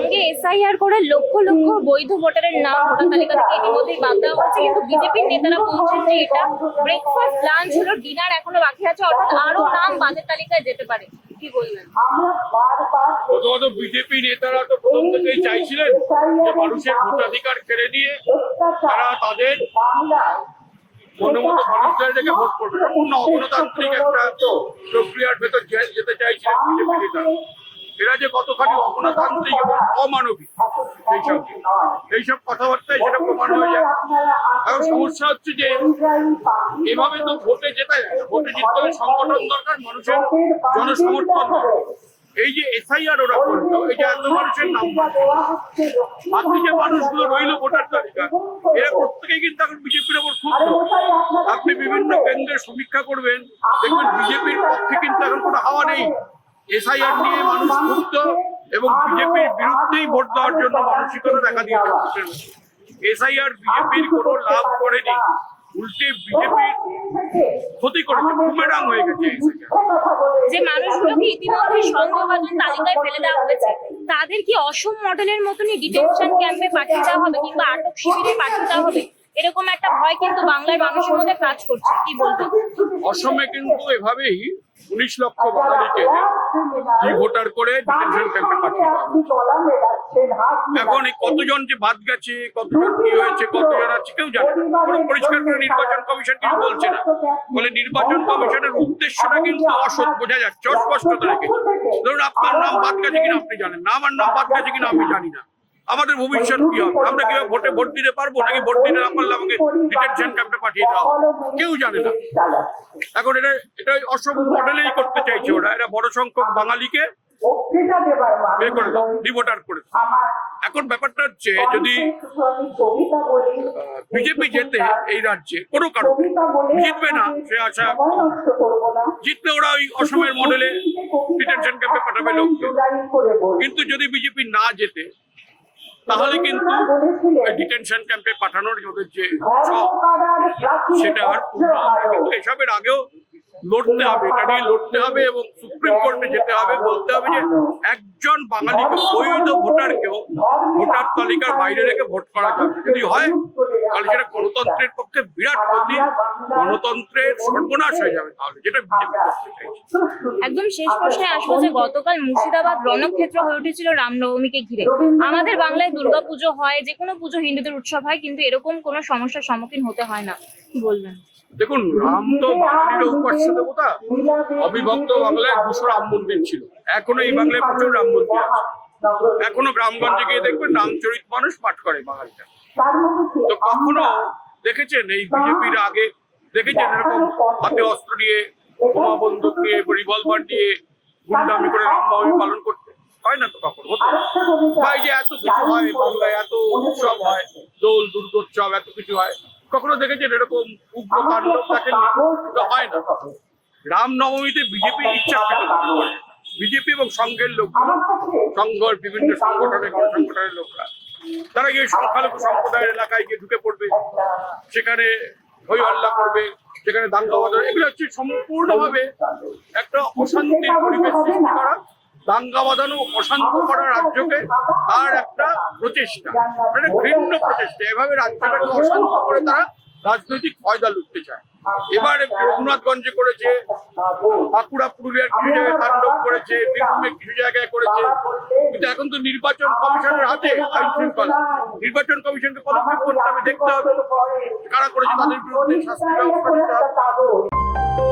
আজকে এসআইআর করে লক্ষ লক্ষ বৈধ ভোটারের নাম ভোটার তালিকা থেকে ইতিমধ্যেই বাদ দেওয়া হয়েছে, কিন্তু বিজেপির নেতারা বলছেন যে এটা ব্রেকফাস্ট, লাঞ্চ হলো, ডিনার এখনো বাকি আছে, অর্থাৎ আরো নাম বাদের তালিকায় যেতে পারে। কি বলবেন? প্রথমত বিজেপি নেতারা তো প্রথম থেকেই চাইছিলেন যে মানুষের ভোটাধিকার কেড়ে নিয়ে তারা তাদের মনোমত মানুষদের দেখে ভোট করবে। সম্পূর্ণ অগণতান্ত্রিক একটা প্রক্রিয়ার ভেতর যেতে চাইছিলেন বিজেপি নেতারা। এরা যে কতখানি অগণতান্ত্রিক এবং অমানবিক এইসব কথাবার্তায় সেটা প্রমাণ হয়ে যায়। এখন সমস্যা হচ্ছে যে এভাবে তো ভোটে জেতা যায় না। ভোটে জিততে হলে সংগঠন দরকার, মানুষের জনসমর্থন দরকার। এই যে এসআইআর ওরা করলো, এই যে এত মানুষের নাম বাকি যে মানুষগুলো রইল ভোটার তালিকা, এরা প্রত্যেকেই কিন্তু এখন বিজেপির ওপর ক্ষুব্ধ। আপনি বিভিন্ন কেন্দ্রের সমীক্ষা করবেন, দেখবেন বিজেপির পক্ষে কিন্তু এখন কোনো হাওয়া নেই। এসআইআর নিয়ে মানুষ ক্ষুব্ধ এবং বিজেপির বিরুদ্ধেই ভোট দেওয়ার জন্য মানসিকতা দেখা দিয়েছে। এসআইআর বিজেপির কোনো লাভ করেনি, উল্টে বিজেপির ক্ষতি করেছে, বুমেরাং হয়ে গেছে। যে মানুষগুলোকে ইতিমধ্যে সন্দেহভাজন তালিকায় ফেলে দেওয়া হয়েছে, তাদের কি অসম মডেলের মতনই ডিটেনশন ক্যাম্পে পাঠিয়ে দেওয়া হবে কিংবা আটক শিবিরে পাঠিয়ে দেওয়া হবে? এরকম একটা ভয় কিন্তু বাংলার মানুষের মধ্যে কাজ করছে। কি বলবেন? অসমে কিন্তু এভাবেই 19 লক্ষ বাঙালিকে ভোটার করে ডিটেনশন ক্যাম্পে পাঠিয়ে দেওয়া হবে। এখন কতজন যে বাদ গেছে, কতজন কি হয়েছে, কতজন আছে কেউ জানে না। কোনো পরিষ্কার করে নির্বাচন কমিশন কিছু বলছে না। বলে নির্বাচন কমিশনের উদ্দেশ্যটা কিন্তু অসৎ, বোঝা যাচ্ছে, অস্পষ্টতা রেখেছে। ধরুন আপনার নাম বাদ গেছে কিনা আপনি জানেন না, আমার নাম বাদ গেছে কিনা আমি জানি না। আমাদের ভবিষ্যৎ কি হবে? আমরা কি ভোটে ভোট দিতে পারবো, নাকি ভোট দিতে না পারলে আমাকে ডিটেনশন ক্যাম্পে পাঠিয়ে দেওয়া হবে? কেউ জানে না। এখন এটা অসম মডেলেই করতে চাইছে ওরা। এরা বড় সংখ্যক বাঙালিকে ডিভোটার করে। এখন ব্যাপারটা হচ্ছে, যদি বিজেপি জেতে এই রাজ্যে কোনো কারণ জিতবে না, সে আশা জিতলে ওরা ওই অসমের মডেলে ডিটেনশন ক্যাম্পে পাঠাবে লোককে। কিন্তু যদি বিজেপি না জেতে, তাহলে কিন্তু ডিটেনশন ক্যাম্পে পাঠানোর ওদের যে সেটা আর কিন্তু এসবের আগেও লড়তে হবে, এটা নিয়ে লড়তে হবে এবং সুপ্রিম কোর্টে যেতে হবে, বলতে হবে যে একজন বাঙালিকে, বৈধ ভোটারকেও ভোটার তালিকার বাইরে রেখে ভোট করা যাবে। যদি হয় তাহলে সেটা গণতন্ত্রের পক্ষে বিরাট ক্ষতি, গণতন্ত্রের সর্বনাশ হয়ে যাবে। তাহলে যেটা বিজেপি করতে চাইছে। একদম শেষ প্রশ্নে আসবো যে গতকাল মুর্শিদাবাদ রণক্ষেত্র হয়ে উঠেছিল রামনবমীকে ঘিরে। আমাদের বাংলায় দুর্গাপুজো হয়, যে কোনো পুজো হিন্দুদের উৎসব হয়, কিন্তু এরকম কোনো সমস্যার সম্মুখীন হতে হয় না। কি বলবেন? দেখুন, রাম তো বাঙালির উপাস্য দেবতা। অবিভক্ত বাংলায় 200 রাম মন্দির ছিল, এখনো এই বাংলায় প্রচুর রাম মন্দির আছে। এখনো গ্রামগঞ্জে গিয়ে দেখবেন রামচরিত মানুষ পাঠ করে বাঙালিরা। তো কখনো দেখেছেন এই বিজেপির আগে দেখেছেন এরকম হাতে অস্ত্র নিয়ে, বোমা বন্দুক নিয়ে, রিভলভার নিয়ে গুন্ডামি করে রামনবমী পালন করতে হয় না? তো কখনো হতো ভাই যে এত কিছু হয় বাংলায়, এত উৎসব হয়, দোল দুর্গোৎসব, এত কিছু হয়, কখনো দেখেছেন এরকম উগ্র কাণ্ড? হয় না। রামনবমীতে বিজেপি ইচ্ছাকৃত করে, বিজেপি এবং সংঘের লোকগুলো, সংঘের বিভিন্ন সংগঠনের গণসংগঠনের লোকরা, তারা গিয়ে সংখ্যালঘু সম্প্রদায়ের এলাকায় গিয়ে ঢুকে পড়বে, সেখানে হই হল্লা করবে, সেখানে দাঙ্গা বাজার। এগুলো হচ্ছে সম্পূর্ণভাবে একটা অশান্তির পরিবেশ সৃষ্টি করা, দাঙ্গা বাঁধানো, অশান্ত করা রাজ্যকে, আর একটা প্রচেষ্টা, মানে ঘৃণ্য প্রচেষ্টা। এভাবে রাজ্যটাকে অশান্ত করে তারা রাজনৈতিক ফয়দা লুটতে চায়। এবার রঘুনাথগঞ্জে করেছে, বাঁকুড়া পুরুলিয়ার কিছু জায়গায় তাণ্ডব করেছে, বীরভূমে কিছু জায়গায় করেছে। কিন্তু এখন তো নির্বাচন কমিশনের হাতে আইন শৃঙ্খলা। নির্বাচন কমিশনকে পদক্ষেপ করতে হবে, দেখতে হবে কারা করেছে, তাদের বিরুদ্ধে শাস্তি ব্যবস্থা নিতে হবে।